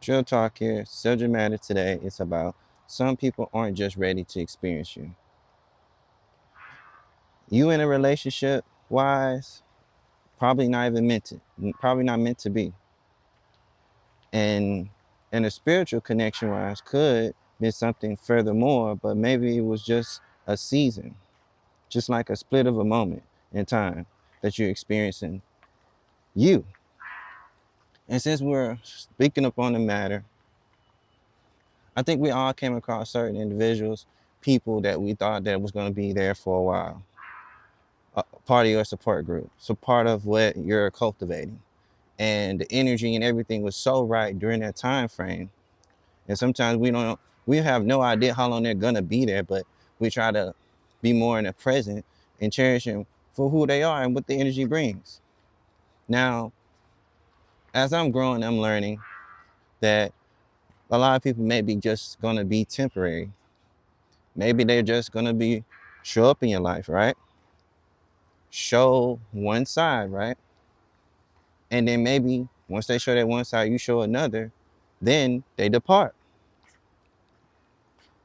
Drill talk here. Subject matter today is about some people aren't just ready to experience you. You in a relationship wise, probably not even meant to, probably not meant to be. And in a spiritual connection wise could be something furthermore, but maybe it was just a season, just like a split of a moment in time that you're experiencing you. And since we're speaking upon the matter, I think we all came across certain individuals, people that we thought that was going to be there for a while, a part of your support group, so part of what you're cultivating, and the energy and everything was so right during that time frame. And sometimes we have no idea how long they're gonna be there, but we try to be more in the present and cherish them for who they are and what the energy brings. Now, as I'm growing, I'm learning that a lot of people may be just gonna be temporary. Maybe they're just gonna be show up in your life, right? Show one side, right? And then maybe once they show that one side, you show another, then they depart.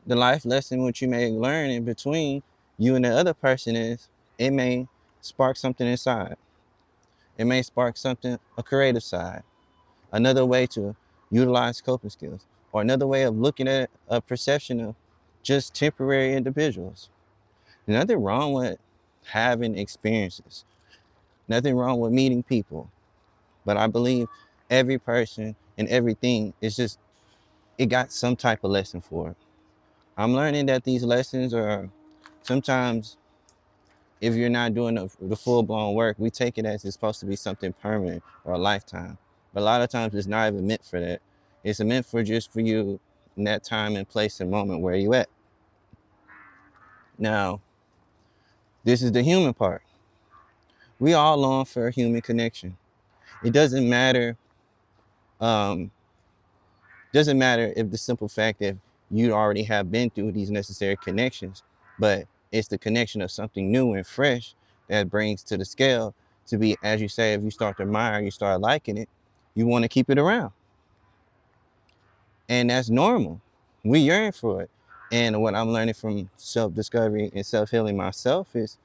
The life lesson which you may learn in between you and the other person is it may spark something inside. It may spark something, a creative side, another way to utilize coping skills, or another way of looking at a perception of just temporary individuals. Nothing wrong with having experiences. Nothing wrong with meeting people. But I believe every person and everything is just, it got some type of lesson for it. I'm learning that these lessons are sometimes, if you're not doing the full blown work, we take it as it's supposed to be something permanent or a lifetime. But a lot of times it's not even meant for that. It's meant for just for you in that time and place and moment where you at. Now, this is the human part. We all long for a human connection. It um, doesn't matter if the simple fact that you already have been through these necessary connections, but it's the connection of something new and fresh that brings to the scale to be, as you say, if you start to admire, you start liking it, you want to keep it around. And that's normal. We yearn for it. And what I'm learning from self-discovery and self-healing myself is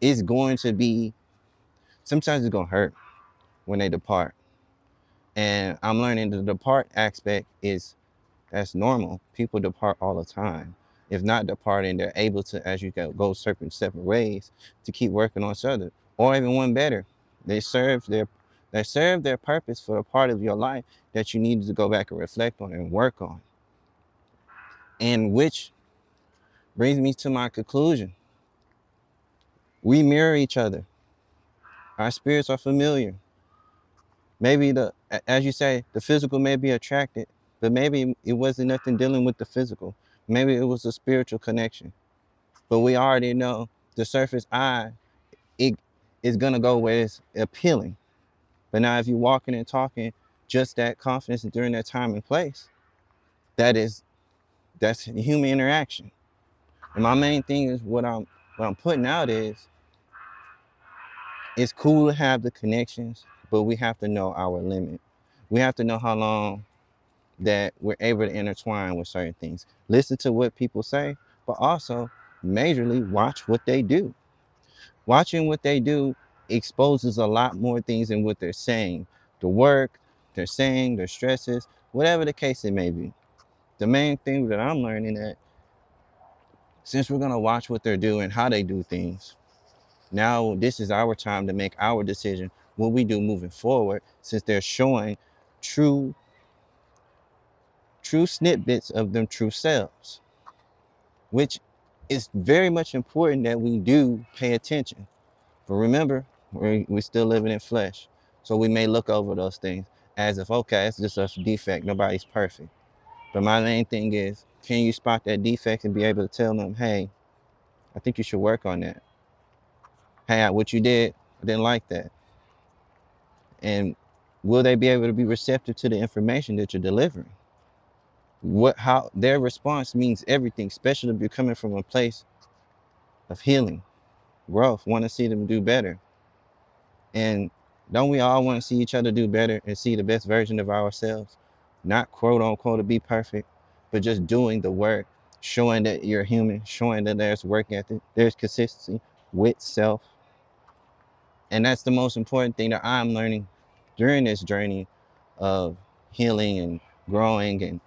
it's going to be, sometimes it's going to hurt when they depart. And I'm learning the depart aspect is that's normal. People depart all the time. If not departing, they're able to, as you go certain separate ways, to keep working on each other. Or even one better, they serve their they serve their purpose for a part of your life that you needed to go back and reflect on and work on. And which brings me to my conclusion. We mirror each other. Our spirits are familiar. Maybe as you say, the physical may be attracted, but maybe it wasn't nothing dealing with the physical. Maybe it was a spiritual connection. But we already know the surface eye, it is gonna go where it's appealing. But now if you're walking and talking just that confidence during that time and place, that is that's human interaction. And my main thing is what I'm putting out is it's cool to have the connections, but we have to know our limit. We have to know how long that we're able to intertwine with certain things. Listen to what people say, but also majorly watch what they do. Watching what they do exposes a lot more things than what they're saying. The work, they're saying, their stresses, whatever the case it may be. The main thing that I'm learning that since we're gonna watch what they're doing, how they do things, now this is our time to make our decision what we do moving forward, since they're showing true, true snippets of them true selves, which is very much important that we do pay attention. But remember, we're still living in flesh. So we may look over those things as if, okay, it's just a defect. Nobody's perfect. But my main thing is, can you spot that defect and be able to tell them, hey, I think you should work on that. Hey, what you did, I didn't like that. And will they be able to be receptive to the information that you're delivering? How their response means everything, especially if you're coming from a place of healing, growth, want to see them do better. And don't we all want to see each other do better and see the best version of ourselves? not quote unquote to be perfect, but just doing the work, showing that you're human, showing that there's work ethic, there's consistency with self. And that's the most important thing that I'm learning during this journey of healing and growing and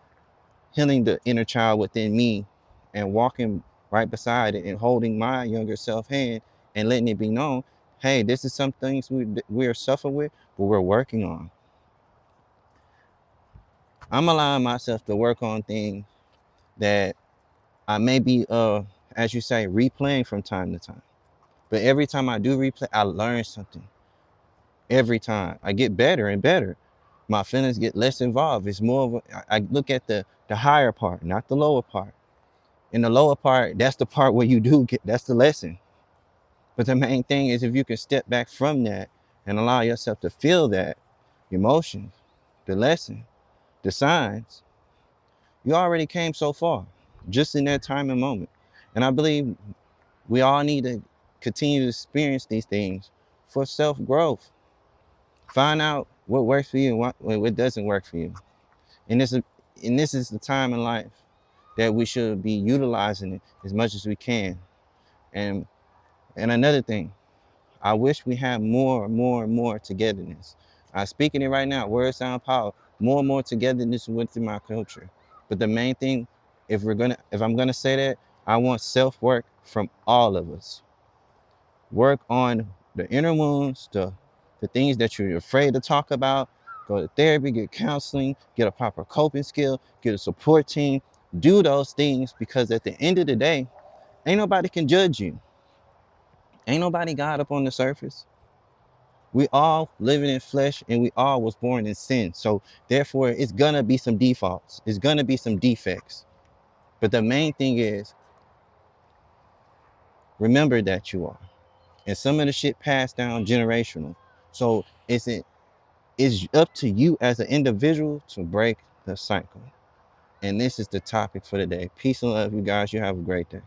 healing the inner child within me and walking right beside it and holding my younger self hand and letting it be known, hey, this is some things we're suffering with, but we're working on. I'm allowing myself to work on things that I may be, as you say, replaying from time to time. But every time I do replay, I learn something. Every time I get better and better. My feelings get less involved. It's more of I look at the higher part, not the lower part. In the lower part, that's the part where you do get, that's the lesson. But the main thing is if you can step back from that and allow yourself to feel that emotion, the lesson, the signs, you already came so far just in that time and moment. And I believe we all need to continue to experience these things for self-growth. Find out what works for you and what doesn't work for you. And this is the time in life that we should be utilizing it as much as we can. And another thing, I wish we had more togetherness. I'm speaking it right now. Words sound power. More and more togetherness within my culture. But the main thing, if I'm gonna say that, I want self work from all of us. Work on the inner wounds, the things that you're afraid to talk about. Go to therapy, get counseling, get a proper coping skill, get a support team. Do those things because at the end of the day, ain't nobody can judge you. Ain't nobody God up on the surface. We all living in flesh and we all was born in sin. So therefore it's gonna be some defaults. It's gonna be some defects. But the main thing is remember that you are. And some of the shit passed down generational. So it's up to you as an individual to break the cycle. And this is the topic for today. Peace and love, you guys. You have a great day.